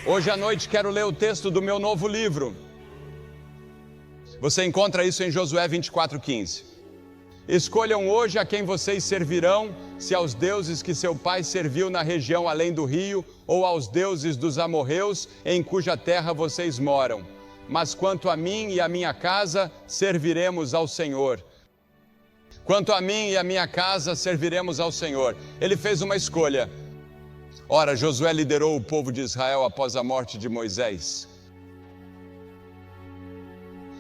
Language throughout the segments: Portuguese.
Hoje à noite quero ler o texto do meu novo livro. Você encontra isso em Josué 24:15. Escolham hoje a quem vocês servirão, se aos deuses que seu pai serviu na região além do rio, ou aos deuses dos amorreus, em cuja terra vocês moram. Mas quanto a mim e a minha casa, serviremos ao Senhor. Quanto a mim e a minha casa, serviremos ao Senhor. Ele fez uma escolha. Ora, Josué liderou o povo de Israel após a morte de Moisés.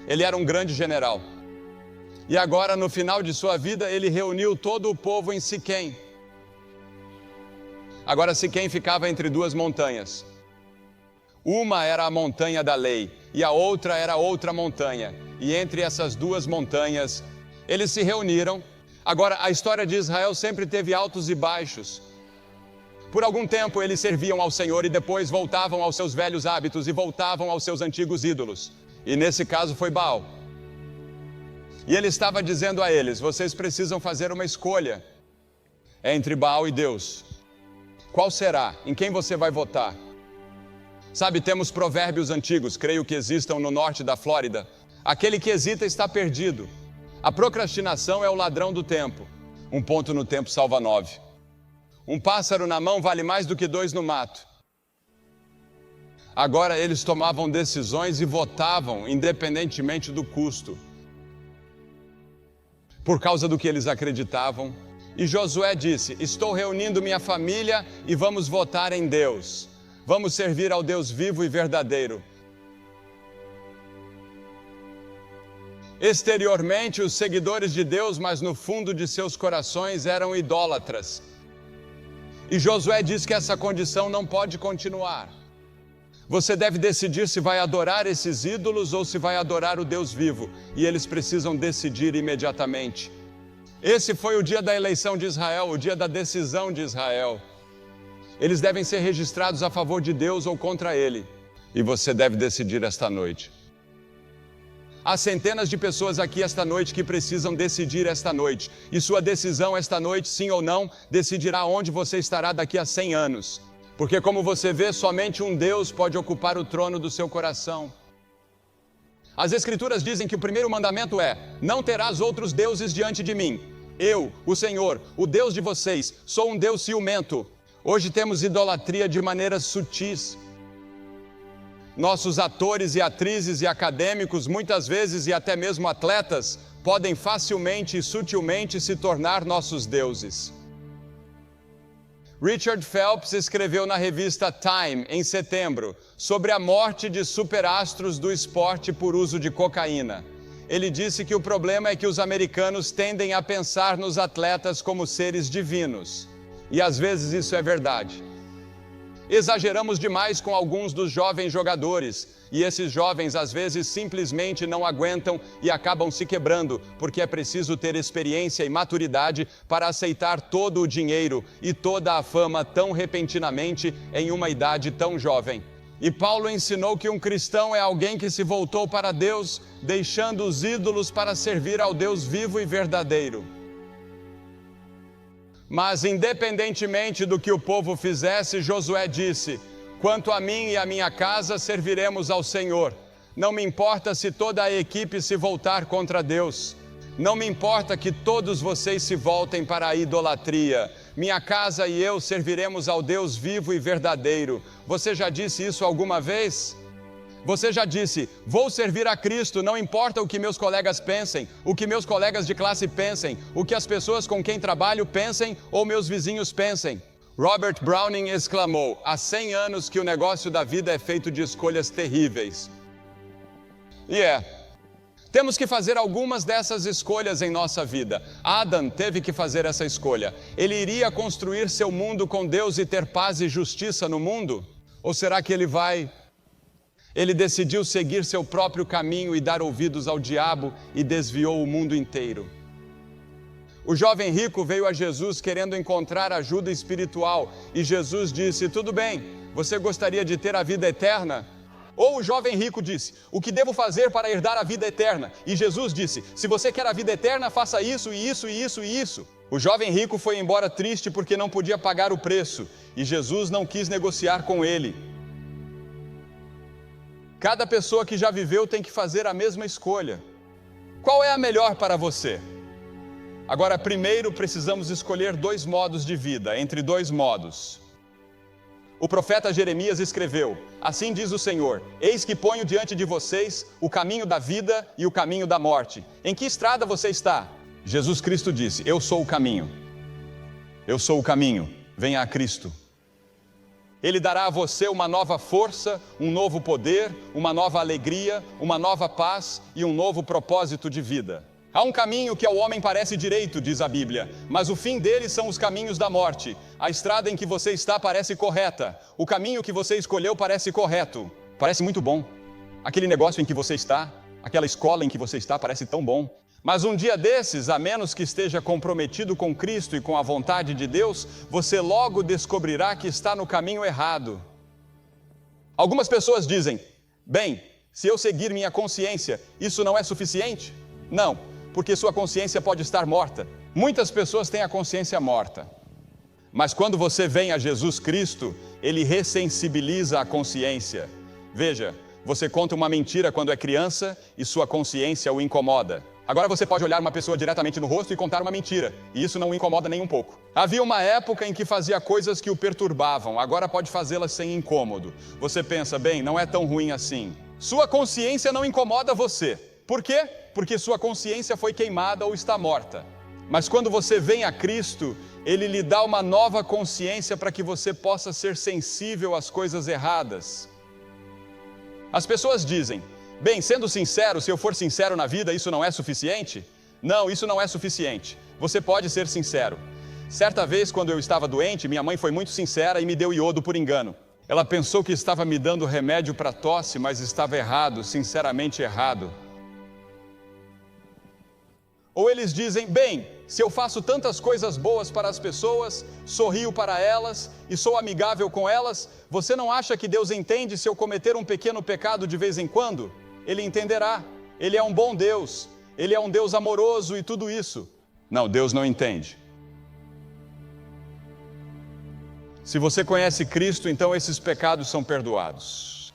Ele era um grande general. E agora, no final de sua vida, ele reuniu todo o povo em Siquém. Agora, Siquém ficava entre duas montanhas. Uma era a montanha da lei, e a outra era outra montanha. E entre essas duas montanhas, eles se reuniram. Agora, a história de Israel sempre teve altos e baixos. Por algum tempo, eles serviam ao Senhor e depois voltavam aos seus velhos hábitos e voltavam aos seus antigos ídolos. E nesse caso foi Baal. E ele estava dizendo a eles: vocês precisam fazer uma escolha entre Baal e Deus. Qual será? Em quem você vai votar? Sabe, temos provérbios antigos, creio que existam no norte da Flórida. Aquele que hesita está perdido. A procrastinação é o ladrão do tempo. Um ponto no tempo salva 9. Um pássaro na mão vale mais do que 2 no mato. Agora eles tomavam decisões e votavam independentemente do custo, por causa do que eles acreditavam. E Josué disse: estou reunindo minha família e vamos votar em Deus. Vamos servir ao Deus vivo e verdadeiro. Exteriormente, os seguidores de Deus, mas no fundo de seus corações eram idólatras. E Josué diz que essa condição não pode continuar. Você deve decidir se vai adorar esses ídolos ou se vai adorar o Deus vivo. E eles precisam decidir imediatamente. Esse foi o dia da eleição de Israel, o dia da decisão de Israel. Eles devem ser registrados a favor de Deus ou contra Ele. E você deve decidir esta noite. Há centenas de pessoas aqui esta noite que precisam decidir esta noite. E sua decisão esta noite, sim ou não, decidirá onde você estará daqui a 100 anos. Porque, como você vê, somente um Deus pode ocupar o trono do seu coração. As Escrituras dizem que o primeiro mandamento é: não terás outros deuses diante de mim. Eu, o Senhor, o Deus de vocês, sou um Deus ciumento. Hoje temos idolatria de maneiras sutis. Nossos atores e atrizes e acadêmicos, muitas vezes e até mesmo atletas, podem facilmente e sutilmente se tornar nossos deuses. Richard Phelps escreveu na revista Time, em setembro, sobre a morte de superastros do esporte por uso de cocaína. Ele disse que o problema é que os americanos tendem a pensar nos atletas como seres divinos. E às vezes isso é verdade. Exageramos demais com alguns dos jovens jogadores, e esses jovens às vezes simplesmente não aguentam e acabam se quebrando, porque é preciso ter experiência e maturidade para aceitar todo o dinheiro e toda a fama tão repentinamente em uma idade tão jovem. E Paulo ensinou que um cristão é alguém que se voltou para Deus, deixando os ídolos para servir ao Deus vivo e verdadeiro. Mas, independentemente do que o povo fizesse, Josué disse: quanto a mim e a minha casa, serviremos ao Senhor. Não me importa se toda a equipe se voltar contra Deus. Não me importa que todos vocês se voltem para a idolatria. Minha casa e eu serviremos ao Deus vivo e verdadeiro. Você já disse isso alguma vez? Você já disse: vou servir a Cristo, não importa o que meus colegas pensem, o que meus colegas de classe pensem, o que as pessoas com quem trabalho pensem ou meus vizinhos pensem. Robert Browning exclamou: há 100 anos que o negócio da vida é feito de escolhas terríveis. Temos que fazer algumas dessas escolhas em nossa vida. Adam teve que fazer essa escolha. Ele iria construir seu mundo com Deus e ter paz e justiça no mundo? Ou será que ele decidiu seguir seu próprio caminho e dar ouvidos ao diabo e desviou o mundo inteiro? O jovem rico veio a Jesus querendo encontrar ajuda espiritual e Jesus disse: tudo bem, você gostaria de ter a vida eterna? Ou o jovem rico disse: o que devo fazer para herdar a vida eterna? E Jesus disse: se você quer a vida eterna, faça isso e isso e isso e isso. O jovem rico foi embora triste porque não podia pagar o preço e Jesus não quis negociar com ele. Cada pessoa que já viveu tem que fazer a mesma escolha. Qual é a melhor para você? Agora, primeiro precisamos escolher 2 modos de vida, entre 2 modos. O profeta Jeremias escreveu: assim diz o Senhor, eis que ponho diante de vocês o caminho da vida e o caminho da morte. Em que estrada você está? Jesus Cristo disse: eu sou o caminho. Eu sou o caminho, venha a Cristo. Ele dará a você uma nova força, um novo poder, uma nova alegria, uma nova paz e um novo propósito de vida. Há um caminho que ao homem parece direito, diz a Bíblia, mas o fim dele são os caminhos da morte. A estrada em que você está parece correta. O caminho que você escolheu parece correto. Parece muito bom. Aquele negócio em que você está, aquela escola em que você está parece tão bom. Mas um dia desses, a menos que esteja comprometido com Cristo e com a vontade de Deus, você logo descobrirá que está no caminho errado. Algumas pessoas dizem: bem, se eu seguir minha consciência, isso não é suficiente? Não, porque sua consciência pode estar morta. Muitas pessoas têm a consciência morta. Mas quando você vem a Jesus Cristo, Ele ressensibiliza a consciência. Veja, você conta uma mentira quando é criança e sua consciência o incomoda. Agora você pode olhar uma pessoa diretamente no rosto e contar uma mentira, e isso não o incomoda nem um pouco. Havia uma época em que fazia coisas que o perturbavam, agora pode fazê-las sem incômodo. Você pensa: bem, não é tão ruim assim. Sua consciência não incomoda você. Por quê? Porque sua consciência foi queimada ou está morta. Mas quando você vem a Cristo, Ele lhe dá uma nova consciência para que você possa ser sensível às coisas erradas. As pessoas dizem: bem, sendo sincero, se eu for sincero na vida, isso não é suficiente? Não, isso não é suficiente. Você pode ser sincero. Certa vez, quando eu estava doente, minha mãe foi muito sincera e me deu iodo por engano. Ela pensou que estava me dando remédio para tosse, mas estava errado, sinceramente errado. Ou eles dizem: bem, se eu faço tantas coisas boas para as pessoas, sorrio para elas e sou amigável com elas, você não acha que Deus entende se eu cometer um pequeno pecado de vez em quando? Ele entenderá. Ele é um bom Deus. Ele é um Deus amoroso e tudo isso. Não, Deus não entende. Se você conhece Cristo, então esses pecados são perdoados.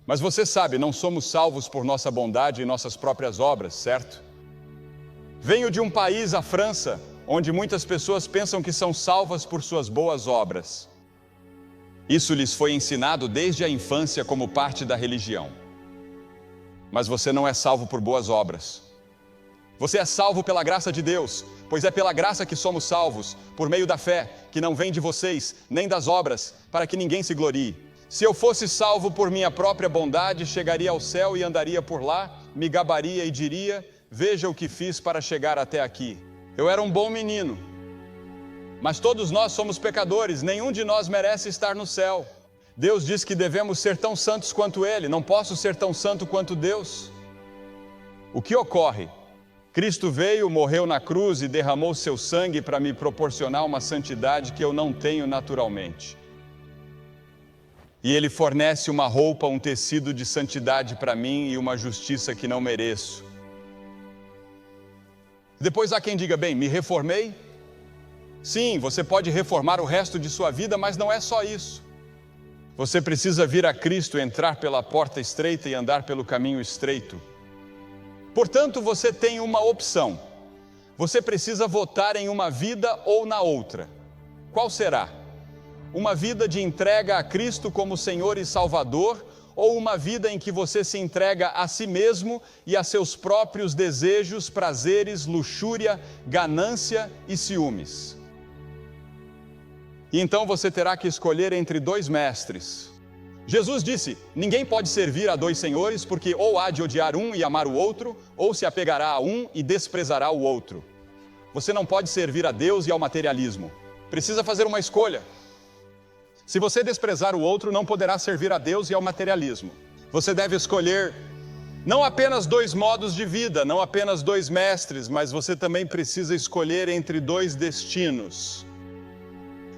Mas você sabe, não somos salvos por nossa bondade e nossas próprias obras, certo? Venho de um país, a França, onde muitas pessoas pensam que são salvas por suas boas obras. Isso lhes foi ensinado desde a infância como parte da religião. Mas você não é salvo por boas obras. Você é salvo pela graça de Deus, pois é pela graça que somos salvos, por meio da fé, que não vem de vocês, nem das obras, para que ninguém se glorie. Se eu fosse salvo por minha própria bondade, chegaria ao céu e andaria por lá, me gabaria e diria: veja o que fiz para chegar até aqui. Eu era um bom menino. Mas todos nós somos pecadores, nenhum de nós merece estar no céu. Deus diz que devemos ser tão santos quanto Ele, não posso ser tão santo quanto Deus. O que ocorre? Cristo veio, morreu na cruz e derramou seu sangue para me proporcionar uma santidade que eu não tenho naturalmente. E Ele fornece uma roupa, um tecido de santidade para mim e uma justiça que não mereço. Depois há quem diga: bem, me reformei? Sim, você pode reformar o resto de sua vida, mas não é só isso. Você precisa vir a Cristo, entrar pela porta estreita e andar pelo caminho estreito. Portanto, você tem uma opção. Você precisa votar em uma vida ou na outra. Qual será? Uma vida de entrega a Cristo como Senhor e Salvador, ou uma vida em que você se entrega a si mesmo e a seus próprios desejos, prazeres, luxúria, ganância e ciúmes? E então você terá que escolher entre 2 mestres. Jesus disse: ninguém pode servir a 2 senhores, porque ou há de odiar um e amar o outro, ou se apegará a um e desprezará o outro. Você não pode servir a Deus e ao materialismo. Precisa fazer uma escolha. Se você desprezar o outro, não poderá servir a Deus e ao materialismo. Você deve escolher não apenas 2 modos de vida, não apenas 2 mestres, mas você também precisa escolher entre 2 destinos.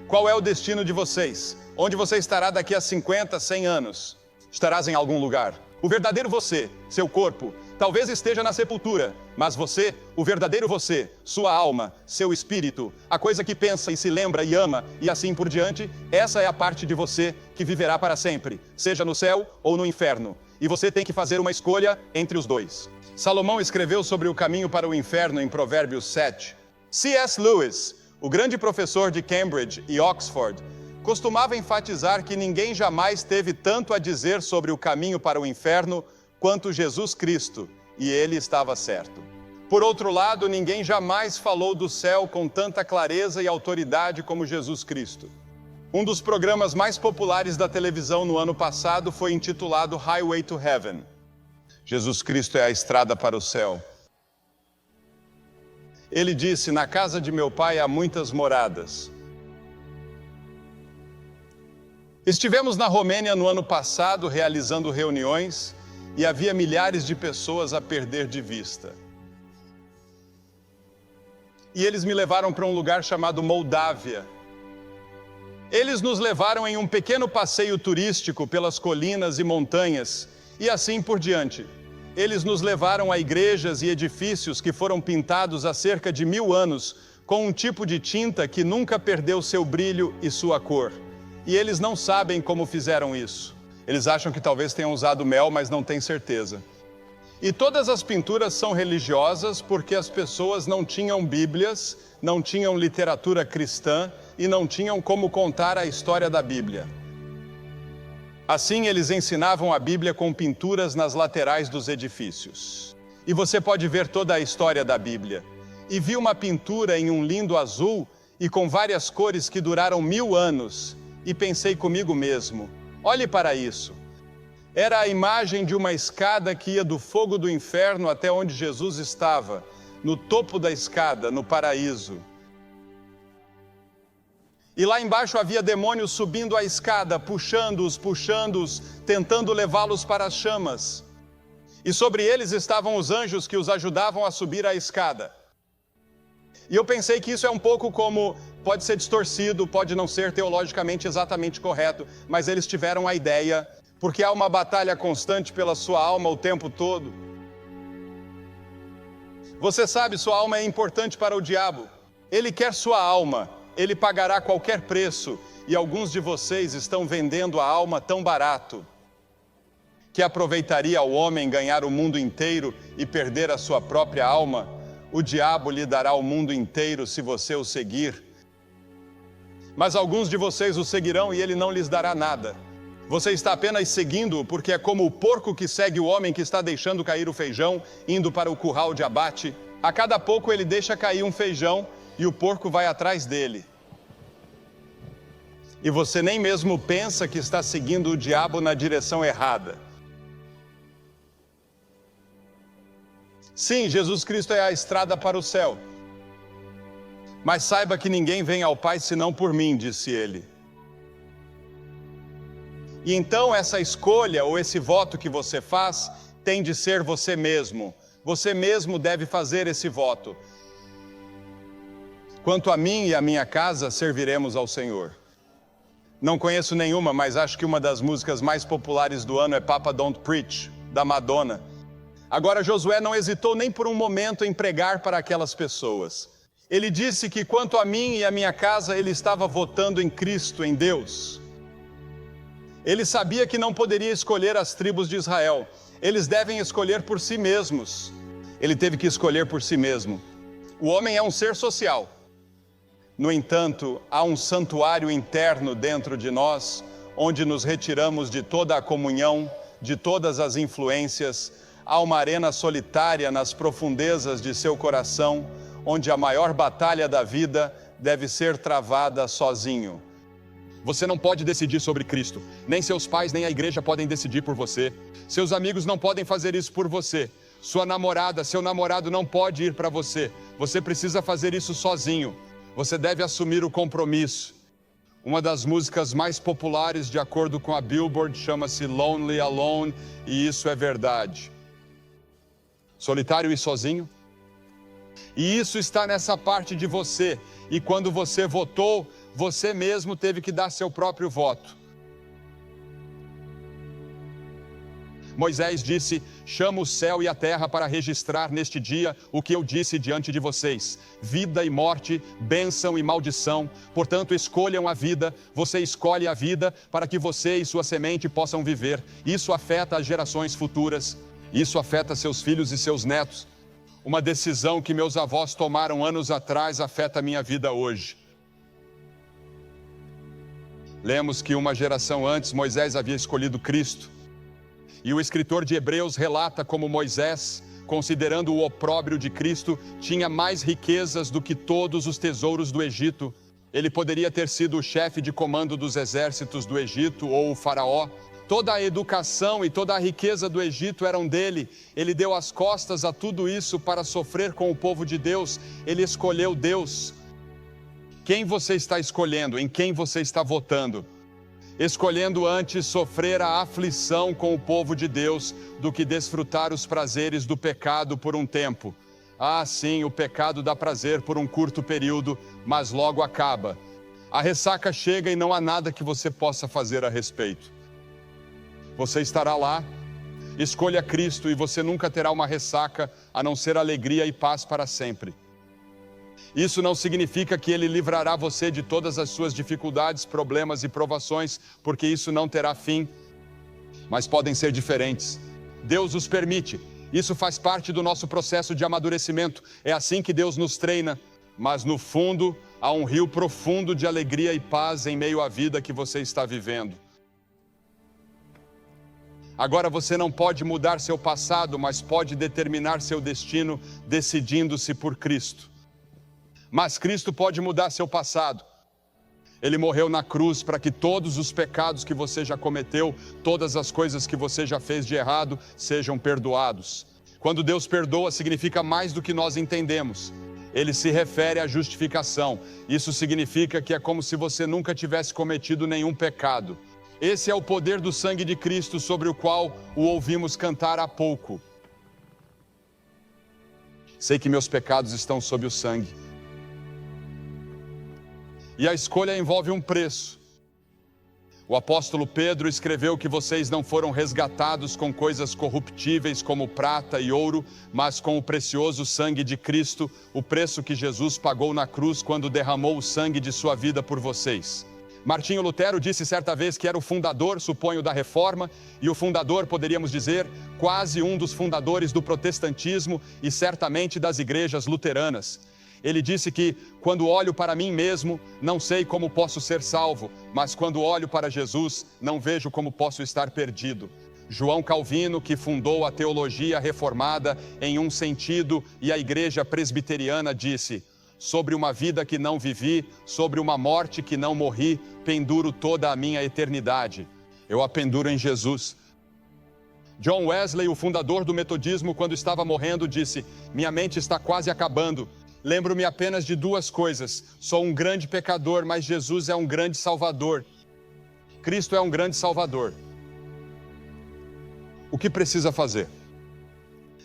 Qual é o destino de vocês? Onde você estará daqui a 50, 100 anos? Estarás em algum lugar. O verdadeiro você, seu corpo, talvez esteja na sepultura, mas você, o verdadeiro você, sua alma, seu espírito, a coisa que pensa e se lembra e ama e assim por diante, essa é a parte de você que viverá para sempre, seja no céu ou no inferno. e você tem que fazer uma escolha entre os dois. Salomão escreveu sobre o caminho para o inferno em Provérbios 7. C.S. Lewis, o grande professor de Cambridge e Oxford, costumava enfatizar que ninguém jamais teve tanto a dizer sobre o caminho para o inferno quanto Jesus Cristo, e ele estava certo. Por outro lado, ninguém jamais falou do céu com tanta clareza e autoridade como Jesus Cristo. Um dos programas mais populares da televisão no ano passado foi intitulado Highway to Heaven. Jesus Cristo é a estrada para o céu. Ele disse: na casa de meu pai há muitas moradas. Estivemos na Romênia no ano passado realizando reuniões e havia milhares de pessoas a perder de vista. E eles me levaram para um lugar chamado Moldávia. Eles nos levaram em um pequeno passeio turístico pelas colinas e montanhas e assim por diante. Eles nos levaram a igrejas e edifícios que foram pintados há cerca de 1000 anos com um tipo de tinta que nunca perdeu seu brilho e sua cor. E eles não sabem como fizeram isso. Eles acham que talvez tenham usado mel, mas não têm certeza. E todas as pinturas são religiosas porque as pessoas não tinham Bíblias, não tinham literatura cristã e não tinham como contar a história da Bíblia. Assim, eles ensinavam a Bíblia com pinturas nas laterais dos edifícios. E você pode ver toda a história da Bíblia. E vi uma pintura em um lindo azul e com várias cores que duraram 1000 anos. E pensei comigo mesmo, olhe para isso. Era a imagem de uma escada que ia do fogo do inferno até onde Jesus estava, no topo da escada, no paraíso. E lá embaixo havia demônios subindo a escada, puxando-os, tentando levá-los para as chamas. E sobre eles estavam os anjos que os ajudavam a subir a escada. E eu pensei que isso é um pouco como, pode ser distorcido, pode não ser teologicamente exatamente correto, mas eles tiveram a ideia, porque há uma batalha constante pela sua alma o tempo todo. Você sabe, sua alma é importante para o diabo. Ele quer sua alma. Ele pagará qualquer preço, e alguns de vocês estão vendendo a alma tão barato, que aproveitaria ao homem ganhar o mundo inteiro e perder a sua própria alma. O diabo lhe dará o mundo inteiro se você o seguir. Mas alguns de vocês o seguirão e ele não lhes dará nada. Você está apenas seguindo-o porque é como o porco que segue o homem que está deixando cair o feijão, indo para o curral de abate. A cada pouco ele deixa cair um feijão, e o porco vai atrás dele. E você nem mesmo pensa que está seguindo o diabo na direção errada. Sim, Jesus Cristo é a estrada para o céu. Mas saiba que ninguém vem ao Pai senão por mim, disse ele. E então essa escolha ou esse voto que você faz tem de ser você mesmo. Você mesmo deve fazer esse voto. Quanto a mim e a minha casa, serviremos ao Senhor. Não conheço nenhuma, mas acho que uma das músicas mais populares do ano é Papa Don't Preach, da Madonna. Agora, Josué não hesitou nem por um momento em pregar para aquelas pessoas. Ele disse que quanto a mim e a minha casa, ele estava votando em Cristo, em Deus. Ele sabia que não poderia escolher as tribos de Israel. Eles devem escolher por si mesmos. Ele teve que escolher por si mesmo. O homem é um ser social. No entanto, há um santuário interno dentro de nós, onde nos retiramos de toda a comunhão, de todas as influências. Há uma arena solitária nas profundezas de seu coração, onde a maior batalha da vida deve ser travada sozinho. Você não pode decidir sobre Cristo. Nem seus pais, nem a igreja podem decidir por você. Seus amigos não podem fazer isso por você. Sua namorada, seu namorado não pode ir para você. Você precisa fazer isso sozinho. Você deve assumir o compromisso. Uma das músicas mais populares, de acordo com a Billboard, chama-se Lonely Alone, e isso é verdade. Solitário e sozinho? E isso está nessa parte de você. E quando você votou, você mesmo teve que dar seu próprio voto. Moisés disse: chamo o céu e a terra para registrar neste dia o que eu disse diante de vocês. Vida e morte, bênção e maldição. Portanto, escolham a vida. Você escolhe a vida para que você e sua semente possam viver. Isso afeta as gerações futuras. Isso afeta seus filhos e seus netos. Uma decisão que meus avós tomaram anos atrás afeta a minha vida hoje. Lemos que uma geração antes, Moisés havia escolhido Cristo. E o escritor de Hebreus relata como Moisés, considerando o opróbrio de Cristo, tinha mais riquezas do que todos os tesouros do Egito. Ele poderia ter sido o chefe de comando dos exércitos do Egito ou o faraó. Toda a educação e toda a riqueza do Egito eram dele. Ele deu as costas a tudo isso para sofrer com o povo de Deus. Ele escolheu Deus. Quem você está escolhendo? Em quem você está votando? Escolhendo antes sofrer a aflição com o povo de Deus do que desfrutar os prazeres do pecado por um tempo. Ah, sim, o pecado dá prazer por um curto período, mas logo acaba. A ressaca chega e não há nada que você possa fazer a respeito. Você estará lá, escolha Cristo e você nunca terá uma ressaca, a não ser alegria e paz para sempre. Isso não significa que Ele livrará você de todas as suas dificuldades, problemas e provações, porque isso não terá fim, mas podem ser diferentes. Deus os permite. Isso faz parte do nosso processo de amadurecimento. É assim que Deus nos treina. Mas no fundo, há um rio profundo de alegria e paz em meio à vida que você está vivendo. Agora você não pode mudar seu passado, mas pode determinar seu destino decidindo-se por Cristo. Mas Cristo pode mudar seu passado. Ele morreu na cruz para que todos os pecados que você já cometeu, todas as coisas que você já fez de errado, sejam perdoados. Quando Deus perdoa, significa mais do que nós entendemos. Ele se refere à justificação. Isso significa que é como se você nunca tivesse cometido nenhum pecado. Esse é o poder do sangue de Cristo sobre o qual o ouvimos cantar há pouco. Sei que meus pecados estão sob o sangue. E a escolha envolve um preço. O apóstolo Pedro escreveu que vocês não foram resgatados com coisas corruptíveis como prata e ouro, mas com o precioso sangue de Cristo, o preço que Jesus pagou na cruz quando derramou o sangue de sua vida por vocês. Martinho Lutero disse certa vez que era o fundador, suponho, da Reforma, e o fundador, poderíamos dizer, quase um dos fundadores do protestantismo e certamente das igrejas luteranas. Ele disse que, quando olho para mim mesmo, não sei como posso ser salvo, mas quando olho para Jesus, não vejo como posso estar perdido. João Calvino, que fundou a teologia reformada em um sentido, e a igreja presbiteriana disse: sobre uma vida que não vivi, sobre uma morte que não morri, penduro toda a minha eternidade. Eu a penduro em Jesus. John Wesley, o fundador do metodismo, quando estava morrendo, disse: minha mente está quase acabando. Lembro-me apenas de duas coisas. Sou um grande pecador, mas Jesus é um grande Salvador. Cristo é um grande Salvador. O que precisa fazer?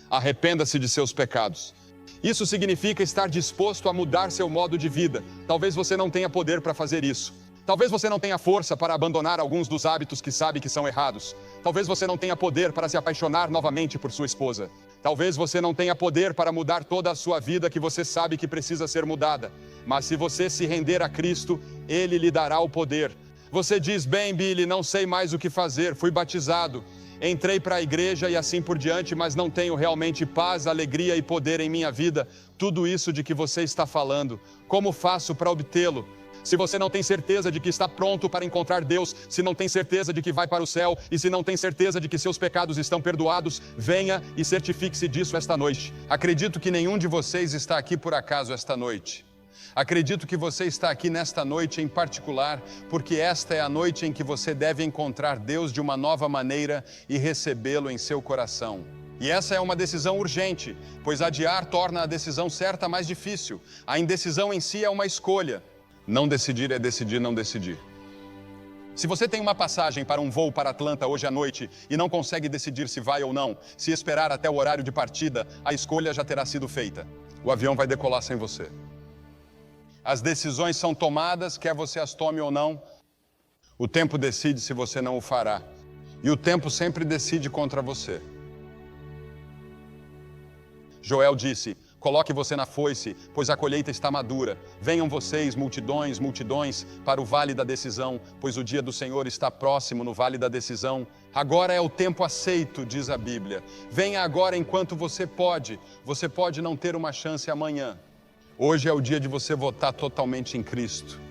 Arrependa-se de seus pecados. Isso significa estar disposto a mudar seu modo de vida. Talvez você não tenha poder para fazer isso. Talvez você não tenha força para abandonar alguns dos hábitos que sabe que são errados. Talvez você não tenha poder para se apaixonar novamente por sua esposa. Talvez você não tenha poder para mudar toda a sua vida que você sabe que precisa ser mudada. Mas se você se render a Cristo, Ele lhe dará o poder. Você diz: bem, Billy, não sei mais o que fazer, fui batizado, entrei para a igreja e assim por diante, mas não tenho realmente paz, alegria e poder em minha vida. Tudo isso de que você está falando, como faço para obtê-lo? Se você não tem certeza de que está pronto para encontrar Deus, se não tem certeza de que vai para o céu e se não tem certeza de que seus pecados estão perdoados, venha e certifique-se disso esta noite. Acredito que nenhum de vocês está aqui por acaso esta noite. Acredito que você está aqui nesta noite em particular, porque esta é a noite em que você deve encontrar Deus de uma nova maneira e recebê-lo em seu coração. E essa é uma decisão urgente, pois adiar torna a decisão certa mais difícil. A indecisão em si é uma escolha. Não decidir é decidir não decidir. Se você tem uma passagem para um voo para Atlanta hoje à noite e não consegue decidir se vai ou não, se esperar até o horário de partida, a escolha já terá sido feita. O avião vai decolar sem você. As decisões são tomadas, quer você as tome ou não. O tempo decide se você não o fará. E o tempo sempre decide contra você. Joel disse: coloque você na foice, pois a colheita está madura. Venham vocês, multidões, multidões, para o vale da decisão, pois o dia do Senhor está próximo no vale da decisão. Agora é o tempo aceito, diz a Bíblia. Venha agora enquanto você pode. Você pode não ter uma chance amanhã. Hoje é o dia de você votar totalmente em Cristo.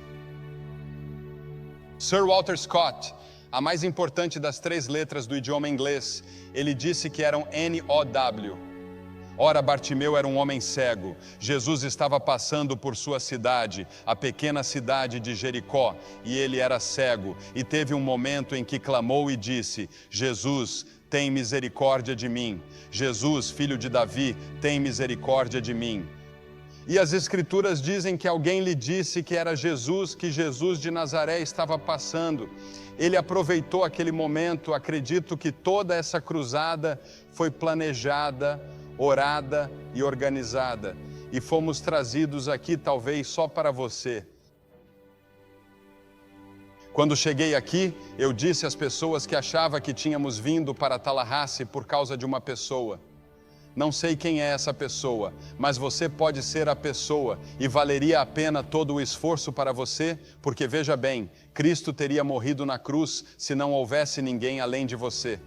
Sir Walter Scott, a mais importante das 3 letras do idioma inglês, ele disse que eram N-O-W. Ora, Bartimeu era um homem cego. Jesus estava passando por sua cidade, a pequena cidade de Jericó, e ele era cego. E teve um momento em que clamou e disse: Jesus, tem misericórdia de mim. Jesus, filho de Davi, tem misericórdia de mim. E as Escrituras dizem que alguém lhe disse que era Jesus, que Jesus de Nazaré estava passando. Ele aproveitou aquele momento. Acredito que toda essa cruzada foi planejada, orada e organizada. E fomos trazidos aqui talvez só para você. Quando cheguei aqui, eu disse às pessoas que achava que tínhamos vindo para Tallahassee por causa de uma pessoa. Não sei quem é essa pessoa, mas você pode ser a pessoa e valeria a pena todo o esforço para você, porque veja bem, Cristo teria morrido na cruz se não houvesse ninguém além de você.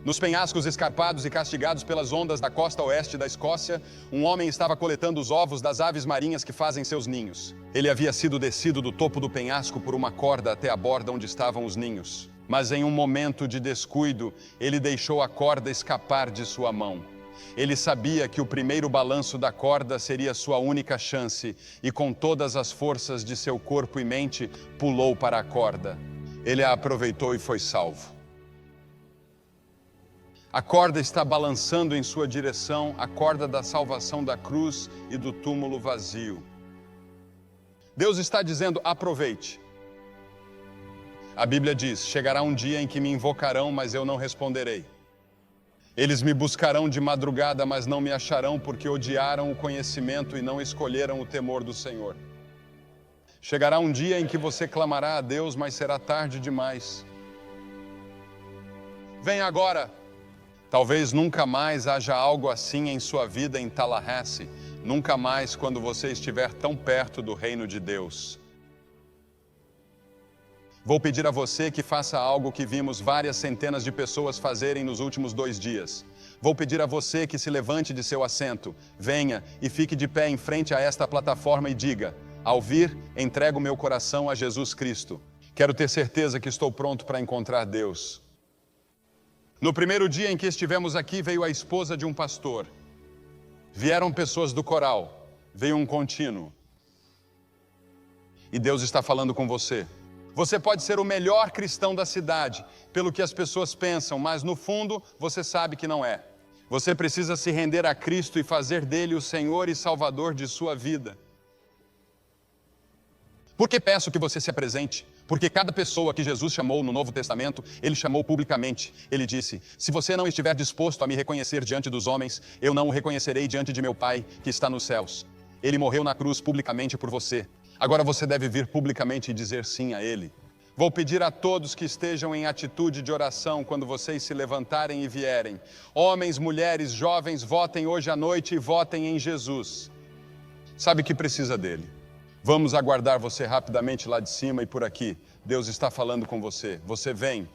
Nos penhascos escarpados e castigados pelas ondas da costa oeste da Escócia, um homem estava coletando os ovos das aves marinhas que fazem seus ninhos. Ele havia sido descido do topo do penhasco por uma corda até a borda onde estavam os ninhos. Mas em um momento de descuido, ele deixou a corda escapar de sua mão. Ele sabia que o primeiro balanço da corda seria sua única chance e com todas as forças de seu corpo e mente, pulou para a corda. Ele a aproveitou e foi salvo. A corda está balançando em sua direção, a corda da salvação da cruz e do túmulo vazio. Deus está dizendo: aproveite. A Bíblia diz: chegará um dia em que me invocarão, mas eu não responderei. Eles me buscarão de madrugada, mas não me acharão, porque odiaram o conhecimento e não escolheram o temor do Senhor. Chegará um dia em que você clamará a Deus, mas será tarde demais. Venha agora. Talvez nunca mais haja algo assim em sua vida em Tallahassee, nunca mais quando você estiver tão perto do reino de Deus. Vou pedir a você que faça algo que vimos várias centenas de pessoas fazerem nos últimos 2 dias. Vou pedir a você que se levante de seu assento, venha e fique de pé em frente a esta plataforma e diga: ao vir, entrego meu coração a Jesus Cristo. Quero ter certeza que estou pronto para encontrar Deus. No primeiro dia em que estivemos aqui, veio a esposa de um pastor. Vieram pessoas do coral, veio um contínuo. E Deus está falando com você. Você pode ser o melhor cristão da cidade, pelo que as pessoas pensam, mas no fundo você sabe que não é. Você precisa se render a Cristo e fazer dele o Senhor e Salvador de sua vida. Por que peço que você se apresente? Porque cada pessoa que Jesus chamou no Novo Testamento, ele chamou publicamente. Ele disse: se você não estiver disposto a me reconhecer diante dos homens, eu não o reconhecerei diante de meu Pai que está nos céus. Ele morreu na cruz publicamente por você. Agora você deve vir publicamente e dizer sim a Ele. Vou pedir a todos que estejam em atitude de oração quando vocês se levantarem e vierem. Homens, mulheres, jovens, votem hoje à noite e votem em Jesus. Sabe que precisa dele. Vamos aguardar você rapidamente lá de cima e por aqui. Deus está falando com você. Você vem.